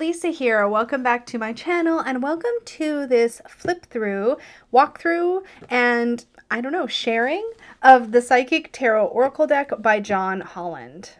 Lisa here. Welcome back to my channel and welcome to this flip through, walkthrough, and I don't know, sharing of the Psychic Tarot Oracle deck by John Holland.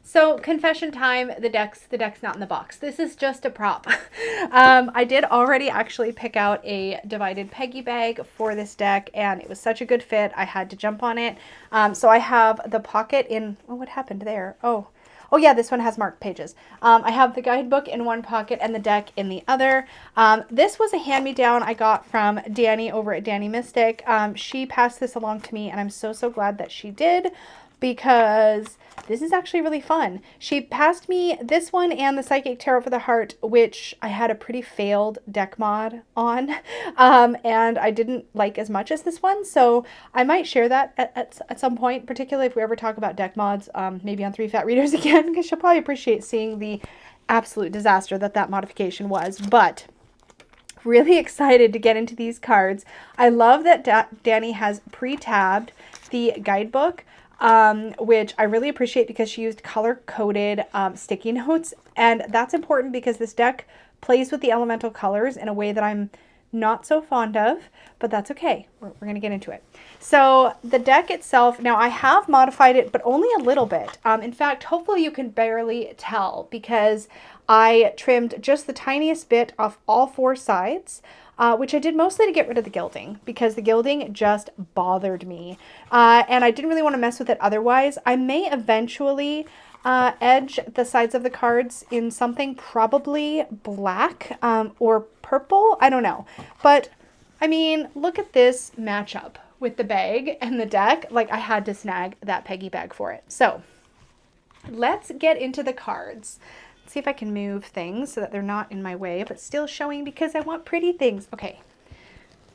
So confession time, the deck's not in the box. This is just a prop. I did already actually pick out a divided Peggy bag for this deck and it was such a good fit. I had to jump on it. So I have the pocket in, oh, what happened there? Oh yeah, this one has marked pages. I have the guidebook in one pocket and the deck in the other. This was a hand-me-down I got from Danny over at Danny Mystic. She passed this along to me and I'm so glad that she did, because this is actually really fun. She passed me this one and the Psychic Tarot for the Heart, which I had a pretty failed deck mod on, and I didn't like as much as this one, so I might share that at some point, particularly if we ever talk about deck mods, maybe on 3 Fat Readers again, because she'll probably appreciate seeing the absolute disaster that modification was. But really excited to get into these cards. I love that Danny has pre-tabbed the guidebook, which I really appreciate because she used color-coded sticky notes, and that's important because this deck plays with the elemental colors in a way that I'm not so fond of, but that's okay. We're going to get into it. So the deck itself, now I have modified it, but only a little bit. In fact, hopefully you can barely tell because I trimmed just the tiniest bit off all 4 sides, which I did mostly to get rid of the gilding because the gilding just bothered me. And I didn't really want to mess with it otherwise. I may eventually edge the sides of the cards in something probably black or purple. I don't know. But I mean, look at this matchup with the bag and the deck. Like, I had to snag that Peggy bag for it. So let's get into the cards. See if I can move things so that they're not in my way, but still showing because I want pretty things. Okay,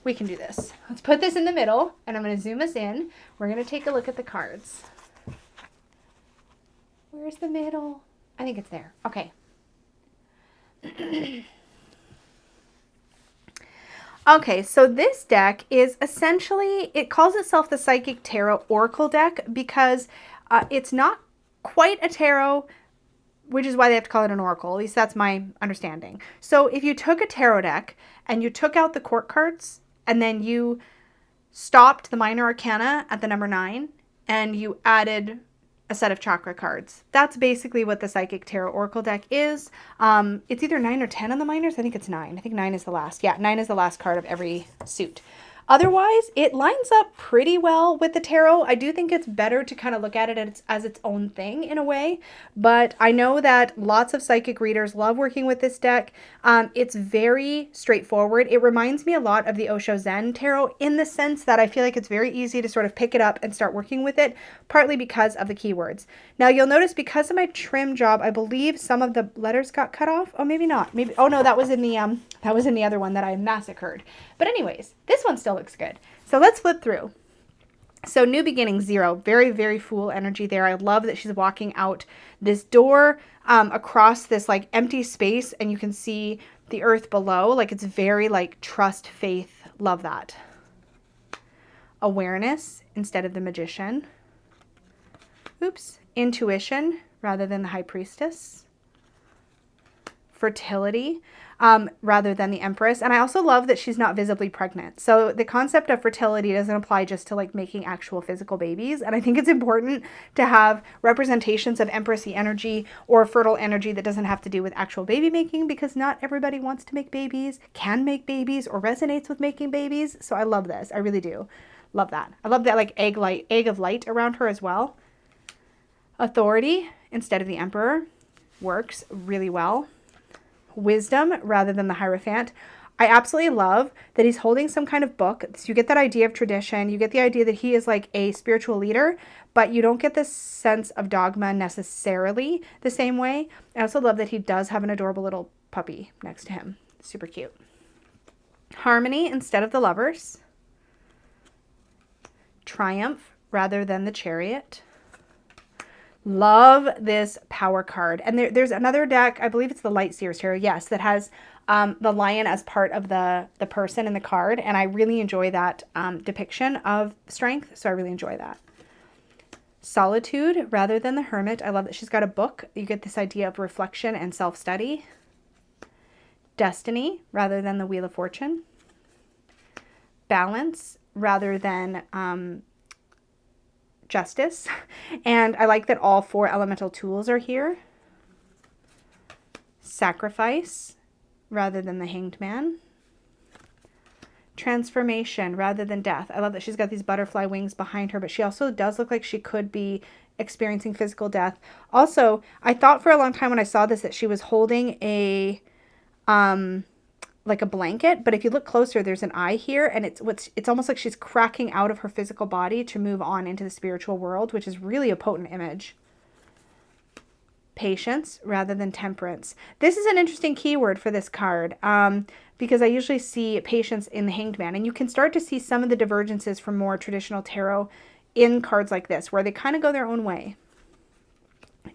we can do this. Let's put this in the middle and I'm going to zoom us in. We're going to take a look at the cards. Where's the middle? I think it's there. Okay. Okay, so this deck is essentially, it calls itself the Psychic Tarot Oracle deck because it's not quite a tarot, which is why they have to call it an oracle. At least that's my understanding. So if you took a tarot deck and you took out the court cards and then you stopped the minor arcana at the number 9 and you added a set of chakra cards, that's basically what the Psychic Tarot Oracle deck is. It's either 9 or 10 on the minors. I think it's 9. I think 9 is the last. Yeah, 9 is the last card of every suit. Otherwise, it lines up pretty well with the tarot. I do think it's better to kind of look at it as its own thing in a way, but I know that lots of psychic readers love working with this deck. It's very straightforward. It reminds me a lot of the Osho Zen Tarot in the sense that I feel like it's very easy to sort of pick it up and start working with it, partly because of the keywords. Now, you'll notice because of my trim job, I believe some of the letters got cut off. Oh, maybe not. Maybe, oh no, that was in the other one that I massacred. But anyways, this one still looks good. So let's flip through. So new beginning 0, very Fool energy there. I love that she's walking out this door across this like empty space and you can see the earth below. Like, it's very like trust, faith. Love that. Awareness instead of the Magician. Oops. Intuition rather than the High Priestess. Fertility rather than the Empress. And I also love that she's not visibly pregnant. So the concept of fertility doesn't apply just to like making actual physical babies. And I think it's important to have representations of Empressy energy or fertile energy that doesn't have to do with actual baby making, because not everybody wants to make babies, can make babies, or resonates with making babies. So I love this. I really do love that. I love that like egg of light around her as well. Authority instead of the Emperor works really well. Wisdom rather than the Hierophant. I absolutely love that he's holding some kind of book. So you get that idea of tradition. You get the idea that he is like a spiritual leader, but you don't get this sense of dogma necessarily the same way. I also love that he does have an adorable little puppy next to him. Super cute. Harmony instead of the Lovers. Triumph rather than the Chariot. Love this power card. And there's another deck, I believe it's the Light Seers Tarot, yes, that has the lion as part of the person in the card. And I really enjoy that depiction of strength. So I really enjoy that. Solitude rather than the hermit. I love that she's got a book. You get this idea of reflection and self-study. Destiny rather than the Wheel of Fortune. Balance rather than justice. And I like that all 4 elemental tools are here. Sacrifice rather than the Hanged Man. Transformation rather than death. I love that she's got these butterfly wings behind her, but she also does look like she could be experiencing physical death. Also, I thought for a long time when I saw this that she was holding a like a blanket, but if you look closer, there's an eye here, and it's almost like she's cracking out of her physical body to move on into the spiritual world, which is really a potent image. Patience rather than temperance. This is an interesting keyword for this card because I usually see patience in the Hanged Man, and you can start to see some of the divergences from more traditional tarot in cards like this, where they kind of go their own way.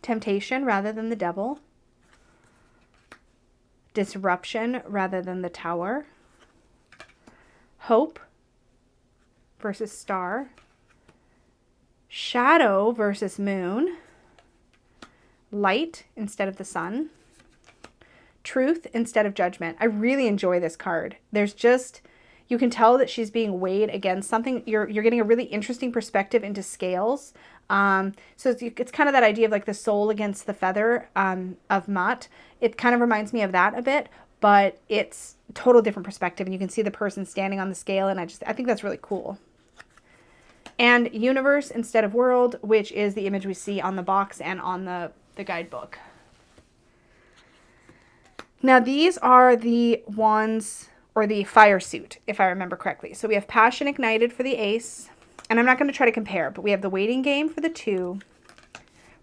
Temptation rather than the devil. Disruption rather than the Tower. Hope versus Star. Shadow versus Moon. Light instead of the sun. Truth instead of judgment. I really enjoy this card. There's just, you can tell that she's being weighed against something. You're getting a really interesting perspective into scales. So it's kind of that idea of like the soul against the feather of Mott. It kind of reminds me of that a bit, but it's total different perspective, and you can see the person standing on the scale, and I think that's really cool. And universe instead of world, which is the image we see on the box and on the guidebook. Now these are the wands, or the fire suit, if I remember correctly. So we have passion ignited for the ace, and I'm not going to try to compare, but we have the waiting game for the 2,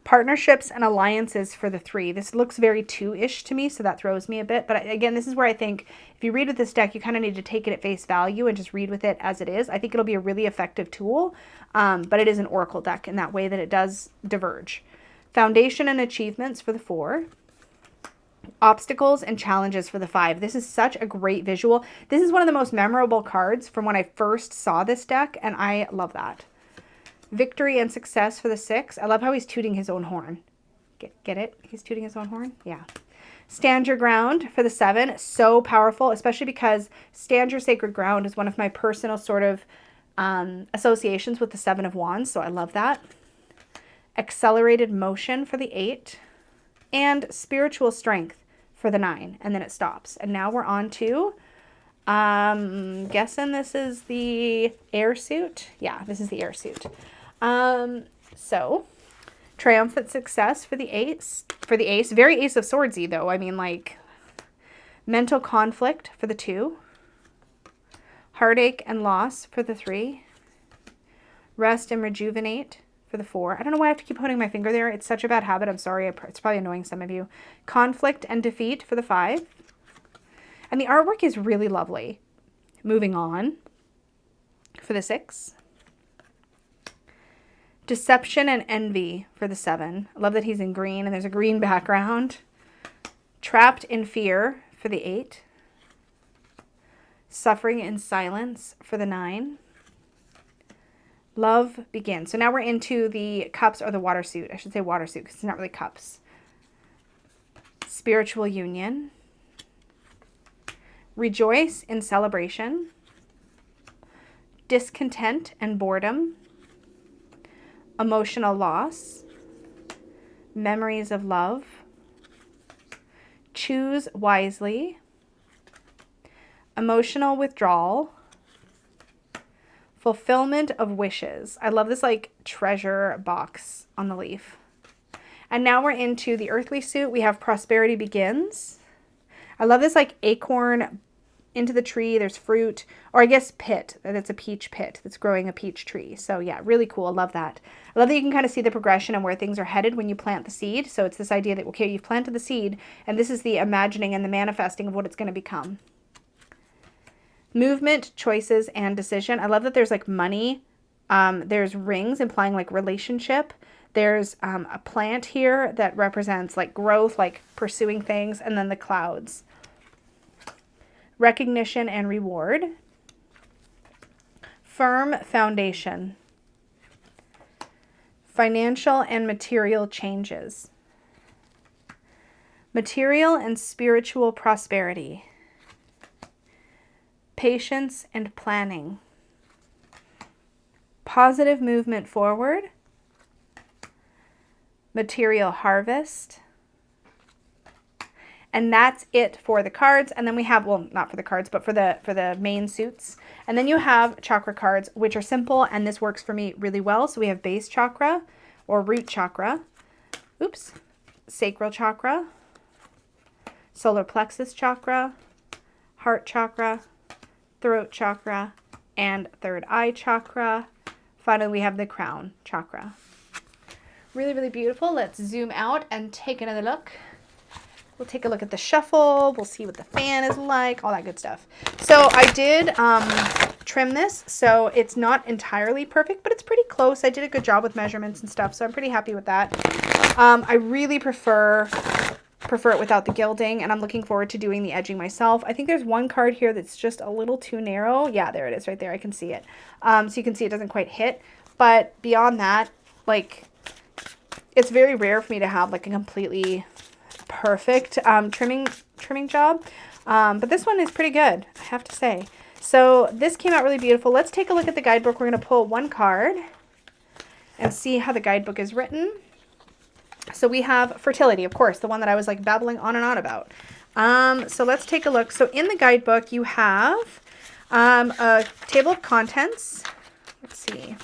partnerships and alliances for the 3. This looks very 2-ish to me, so that throws me a bit. But again, this is where I think if you read with this deck, you kind of need to take it at face value and just read with it as it is. I think it'll be a really effective tool, but it is an oracle deck in that way that it does diverge. Foundation and achievements for the 4. Obstacles and challenges for the 5. This is such a great visual. This is one of the most memorable cards from when I first saw this deck, and I love that. Victory and success for the 6. I love how he's tooting his own horn. Get it? He's tooting his own horn? Yeah. Stand your ground for the 7. So powerful, especially because stand your sacred ground is one of my personal sort of associations with the 7 of Wands, so I love that. Accelerated motion for the 8. And spiritual strength for the 9. And then it stops. And now we're on to, guessing this is the air suit. Yeah, this is the air suit. So triumphant success for the ace. Very Ace of Swordsy though. I mean, like, mental conflict for the 2. Heartache and loss for the 3. Rest and rejuvenate for the 4. I don't know why I have to keep putting my finger there. It's such a bad habit. I'm sorry. It's probably annoying some of you. Conflict and defeat for the 5. And the artwork is really lovely. Moving on for the 6. Deception and envy for the 7. I love that he's in green and there's a green background. Trapped in fear for the 8. Suffering in silence for the 9. Love begins. So now we're into the cups, or the water suit. I should say water suit because it's not really cups. Spiritual union. Rejoice in celebration. Discontent and boredom. Emotional loss. Memories of love. Choose wisely. Emotional withdrawal. Fulfillment of wishes. I love this like treasure box on the leaf. And now we're into the earthly suit. We have prosperity begins. I love this like acorn into the tree. There's fruit, or I guess pit. That's a peach pit that's growing a peach tree. So yeah, really cool. I love that. I love that you can kind of see the progression and where things are headed when you plant the seed. So it's this idea that, okay, you've planted the seed and this is the imagining and the manifesting of what it's going to become. Movement, choices, and decision. I love that there's like money. There's rings implying like relationship. There's a plant here that represents like growth, like pursuing things, and then the clouds. Recognition and reward. Firm foundation. Financial and material changes. Material and spiritual prosperity. Patience and planning. Positive movement forward. Material harvest. And that's it for the cards. And then we have, well, not for the cards, but for the main suits. And then you have chakra cards, which are simple, and this works for me really well. So we have base chakra or root chakra. Oops. Sacral chakra. Solar plexus chakra. Heart chakra. Throat chakra. And third eye chakra. Finally, we have the crown chakra. Really, really beautiful. Let's zoom out and take another look. We'll take a look at the shuffle. We'll see what the fan is like, all that good stuff. So I did trim this, so it's not entirely perfect, but it's pretty close. I did a good job with measurements and stuff, so I'm pretty happy with that. I really prefer it without the gilding, and I'm looking forward to doing the edging myself. I think there's one card here that's just a little too narrow. Yeah, there it is right there. I can see it. So you can see it doesn't quite hit, but beyond that, like, it's very rare for me to have like a completely perfect trimming job, but this one is pretty good, I have to say. So this came out really beautiful. Let's take a look at the guidebook. We're going to pull one card and see how the guidebook is written. So we have fertility, of course, the one that I was like babbling on and on about. So let's take a look. So in the guidebook you have a table of contents. Let's see.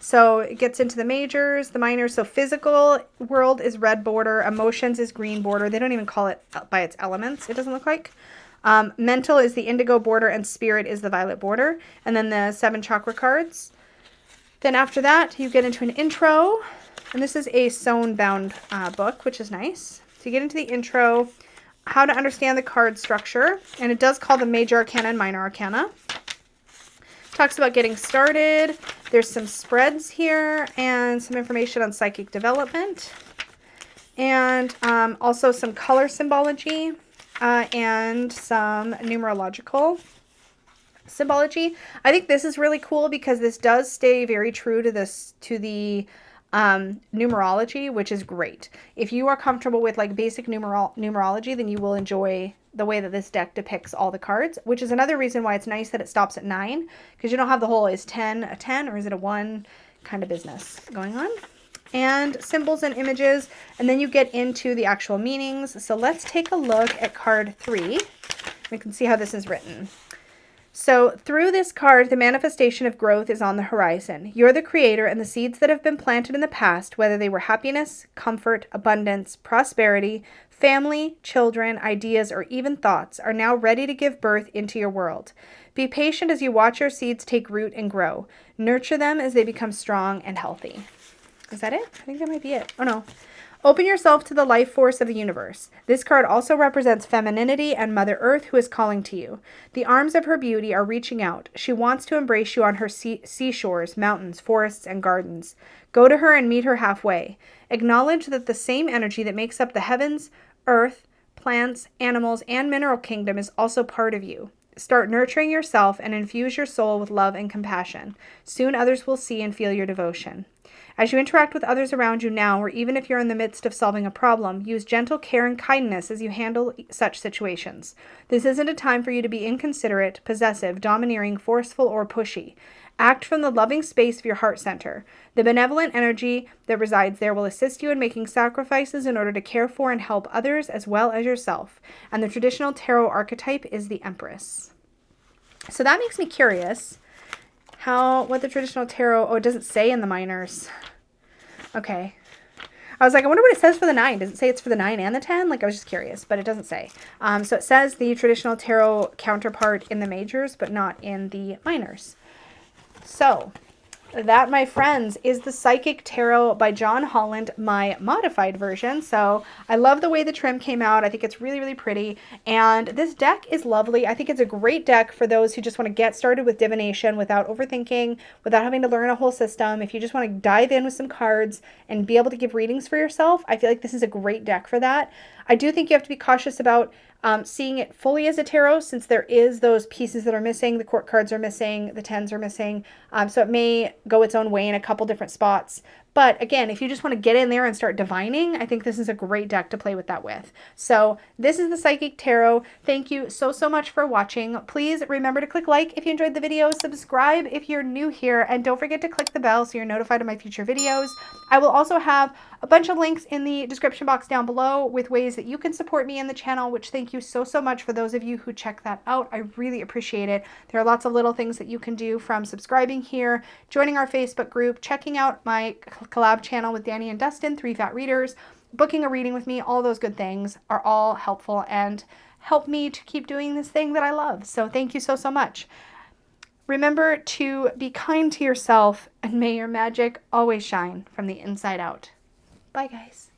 So it gets into the majors, the minors. So physical world is red border. Emotions is green border. They don't even call it by its elements, it doesn't look like. Mental is the indigo border, and spirit is the violet border. And then the 7 chakra cards. Then after that, you get into an intro. And this is a sewn bound book, which is nice. So you get into the intro, how to understand the card structure. And it does call the major arcana and minor arcana. Talks about getting started. There's some spreads here and some information on psychic development. And also some color symbology and some numerological symbology. I think this is really cool because this does stay very true to the numerology, which is great. If you are comfortable with like basic numerology, then you will enjoy the way that this deck depicts all the cards, which is another reason why it's nice that it stops at 9, because you don't have the whole is 10 a 10 or is it a 1 kind of business going on. And symbols and images, and then you get into the actual meanings. So let's take a look at card 3. We can see how this is written. So through this card, the manifestation of growth is on the horizon. You're the creator, and the seeds that have been planted in the past, whether they were happiness, comfort, abundance, prosperity, family, children, ideas, or even thoughts, are now ready to give birth into your world. Be patient as you watch your seeds take root and grow. Nurture them as they become strong and healthy. Is that it? I think that might be it. Oh no. Open yourself to the life force of the universe. This card also represents femininity and Mother Earth, who is calling to you. The arms of her beauty are reaching out. She wants to embrace you on her seashores, mountains, forests, and gardens. Go to her and meet her halfway. Acknowledge that the same energy that makes up the heavens, earth, plants, animals, and mineral kingdom is also part of you. Start nurturing yourself and infuse your soul with love and compassion. Soon others will see and feel your devotion. As you interact with others around you now, or even if you're in the midst of solving a problem, use gentle care and kindness as you handle such situations. This isn't a time for you to be inconsiderate, possessive, domineering, forceful, or pushy. Act from the loving space of your heart center. The benevolent energy that resides there will assist you in making sacrifices in order to care for and help others as well as yourself. And the traditional tarot archetype is the Empress. So that makes me curious. What the traditional tarot, oh, it doesn't say in the minors. Okay. I was like, I wonder what it says for the 9. Does it say it's for the 9 and the 10? Like, I was just curious, but it doesn't say. So it says the traditional tarot counterpart in the majors, but not in the minors. So That, my friends, is the Psychic Tarot by John Holland, my modified version. So I love the way the trim came out. I think it's really, really pretty. And this deck is lovely. I think it's a great deck for those who just want to get started with divination without overthinking, without having to learn a whole system. If you just want to dive in with some cards and be able to give readings for yourself, I feel like this is a great deck for that. I do think you have to be cautious about seeing it fully as a tarot, since there is those pieces that are missing. The court cards are missing, the tens are missing. So it may go its own way in a couple different spots. But again, if you just want to get in there and start divining, I think this is a great deck to play with that with. So this is the Psychic Tarot. Thank you so, so much for watching. Please remember to click like if you enjoyed the video, subscribe if you're new here, and don't forget to click the bell so you're notified of my future videos. I will also have a bunch of links in the description box down below with ways that you can support me in the channel, which thank you so, so much for those of you who check that out. I really appreciate it. There are lots of little things that you can do, from subscribing here, joining our Facebook group, checking out my collab channel with Danny and Dustin, 3 Fat Readers, booking a reading with me. All those good things are all helpful and help me to keep doing this thing that I love. So thank you so, so much. Remember to be kind to yourself, and may your magic always shine from the inside out. Bye, guys.